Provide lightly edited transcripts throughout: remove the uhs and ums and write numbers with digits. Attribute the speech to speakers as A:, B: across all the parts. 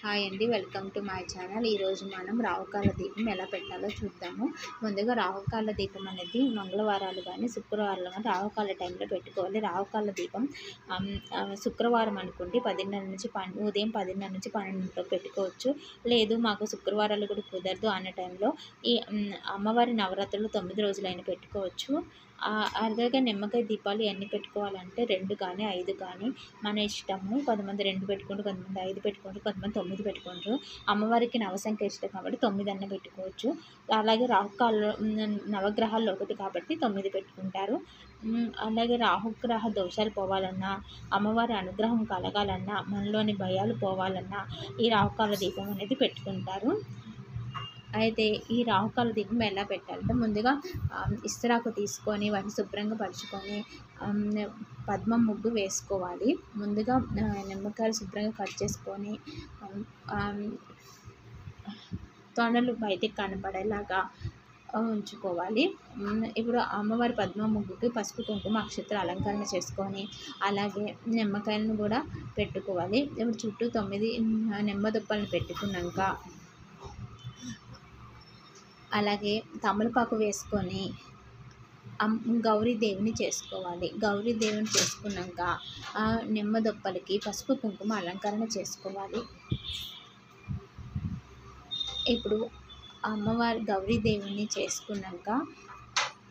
A: Hi అండి, welcome to my channel. ఈరోజు మనం రాహుకాల దీపం ఎలా పెట్టాలో చూద్దాము. ముందుగా రాహుకాల దీపం అనేది మంగళవారాలు కానీ శుక్రవారాలు కానీ రాహుకాల టైంలో పెట్టుకోవాలి. రాహుకాల దీపం శుక్రవారం అనుకోండి 10:30 నుంచి ఉదయం 10:30 నుంచి 12 పెట్టుకోవచ్చు. లేదు మాకు శుక్రవారాలు కూడా కుదరదు అన్న టైంలో ఈ అమ్మవారి నవరాత్రులు 9 రోజులైనా పెట్టుకోవచ్చు. అలాగే నిమ్మకాయ దీపాలు ఎన్ని పెట్టుకోవాలంటే 2 కానీ 5 కానీ మన ఇష్టము. కొంతమంది 2 పెట్టుకుంటారు, కొంతమంది 5 పెట్టుకుంటారు, కొంతమంది 9 పెట్టుకుంటారు. అమ్మవారికి నవసంఖ్య ఇష్టం కాబట్టి 9 అన్న పెట్టుకోవచ్చు. అలాగే రాహుకాల నవగ్రహాల్లో ఒకటి కాబట్టి 9 పెట్టుకుంటారు. అలాగే రాహుగ్రహ దోషాలు పోవాలన్నా, అమ్మవారి అనుగ్రహం కలగాలన్నా, మనలోని భయాలు పోవాలన్నా ఈ రాహుకాల దీపం అనేది పెట్టుకుంటారు. అయితే ఈ రాహుకాల దీపం ఎలా పెట్టాలంటే ముందుగా ఇస్తరాకు తీసుకొని వాటిని శుభ్రంగా పరుచుకొని పద్మం ముగ్గు వేసుకోవాలి. ముందుగా నిమ్మకాయలు శుభ్రంగా కట్ చేసుకొని తొనలు బయటికి కనపడేలాగా ఉంచుకోవాలి. ఇప్పుడు అమ్మవారి పద్మ ముగ్గుకి పసుపు కుంకుమ అక్షతలు అలంకరణ చేసుకొని అలాగే నిమ్మకాయలను కూడా పెట్టుకోవాలి. ఇప్పుడు చుట్టూ 9 నిమ్మదుప్పలను పెట్టుకున్నాక అలాగే తమలపాకు వేసుకొని గౌరీదేవిని చేసుకోవాలి. గౌరీదేవిని చేసుకున్నాక నిమ్మదొప్పలకి పసుపు కుంకుమ అలంకరణ చేసుకోవాలి. ఇప్పుడు అమ్మవారి గౌరీదేవిని చేసుకున్నాక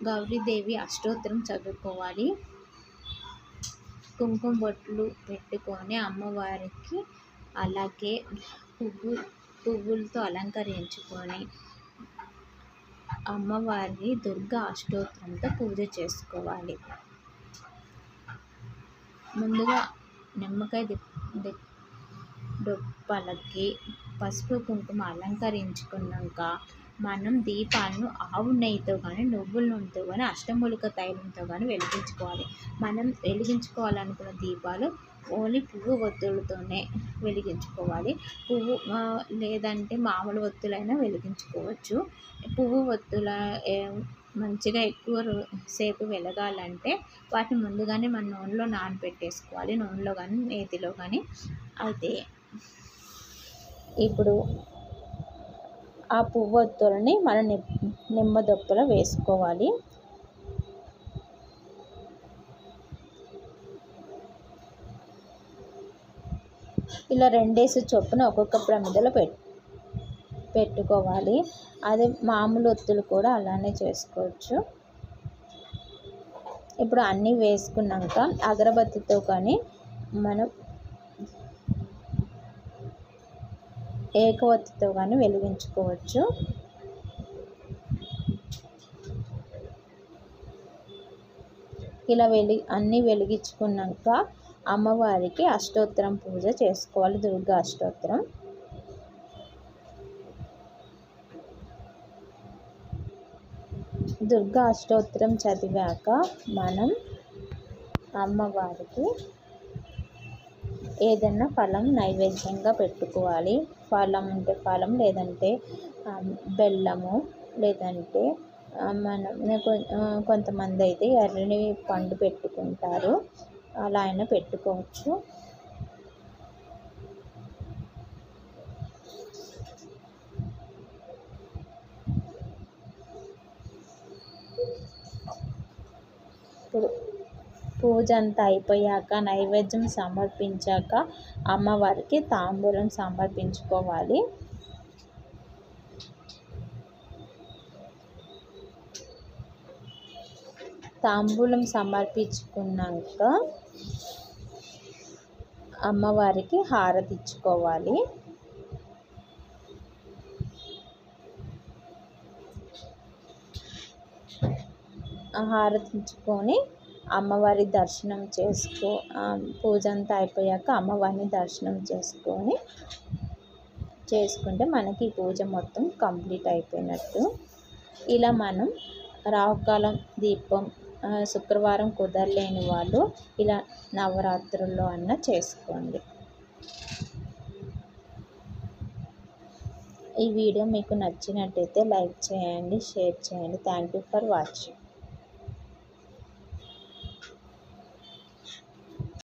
A: గౌరీదేవి అష్టోత్తరం చదువుకోవాలి. కుంకుమ బొట్లు పెట్టుకొని అమ్మవారికి అలాగే పువ్వులతో అలంకరించుకొని అమ్మవారిని దుర్గా అష్టోత్తరంతో పూజ చేసుకోవాలి. ముందుగా నిమ్మకాయ దొప్పలకి పసుపు కుంకుమ అలంకరించుకున్నాక మనం దీపాలను ఆవు నెయ్యితో కానీ నువ్వుల నూనెతో కానీ అష్టమూలిక తైలంతో కానీ వెలిగించుకోవాలి. మనం వెలిగించుకోవాలనుకున్న దీపాలు ఓన్లీ పువ్వు ఒత్తులతోనే వెలిగించుకోవాలి. పువ్వు లేదంటే మామూలు ఒత్తులైనా వెలిగించుకోవచ్చు. పువ్వు ఒత్తుల మంచిగా ఎక్కువ సేపు వెలగాలంటే వాటిని ముందుగానే మన నూనెలో నానబెట్టేసుకోవాలి. నూనెలో కానీ నేతిలో కానీ. అయితే ఇప్పుడు ఆ పువ్వు ఒత్తులని మన నిమ్మదొప్పలో వేసుకోవాలి. ఇలా 2 చొప్పున ఒక్కొక్క ప్రమిదలో పెట్టుకోవాలి. అదే మామూలు ఒత్తులు కూడా అలానే చేసుకోవచ్చు. ఇప్పుడు అన్నీ వేసుకున్నాక అగరబత్తితో కానీ మనం ఏకవత్తితో కానీ వెలిగించుకోవచ్చు. ఇలా అన్నీ వెలిగించుకున్నాక అమ్మవారికి అష్టోత్తరం పూజ చేసుకోవాలి. దుర్గా అష్టోత్తరం. దుర్గా అష్టోత్తరం చదివాక మనం అమ్మవారికి ఏదైనా ఫలం నైవేద్యంగా పెట్టుకోవాలి. ఫలం ఉంటే ఫలం, లేదంటే బెల్లము, లేదంటే కొంతమంది అయితే ఎర్రని పండు పెట్టుకుంటారు. అలా అయినా పెట్టుకోవచ్చు. ఇప్పుడు పూజ అంతా అయిపోయాక నైవేద్యం సమర్పించాక అమ్మవారికి తాంబూలం సమర్పించుకోవాలి. తాంబూలం సమర్పించుకున్నాక అమ్మవారికి హారతి ఇచ్చుకోవాలి. హారతి ఇచ్చుకొని అమ్మవారి దర్శనం పూజ అంతా అయిపోయాక అమ్మవారిని దర్శనం చేసుకుంటే మనకి ఈ పూజ మొత్తం కంప్లీట్ అయిపోయినట్టు. ఇలా మనం రాహుకాలం దీపం శుక్రవారం కుదరలేని వాళ్ళు ఇలా నవరాత్రుల్లో అన్న చేసుకోండి. ఈ వీడియో మీకు నచ్చినట్టయితే లైక్ చేయండి, షేర్ చేయండి. Thank you for watching.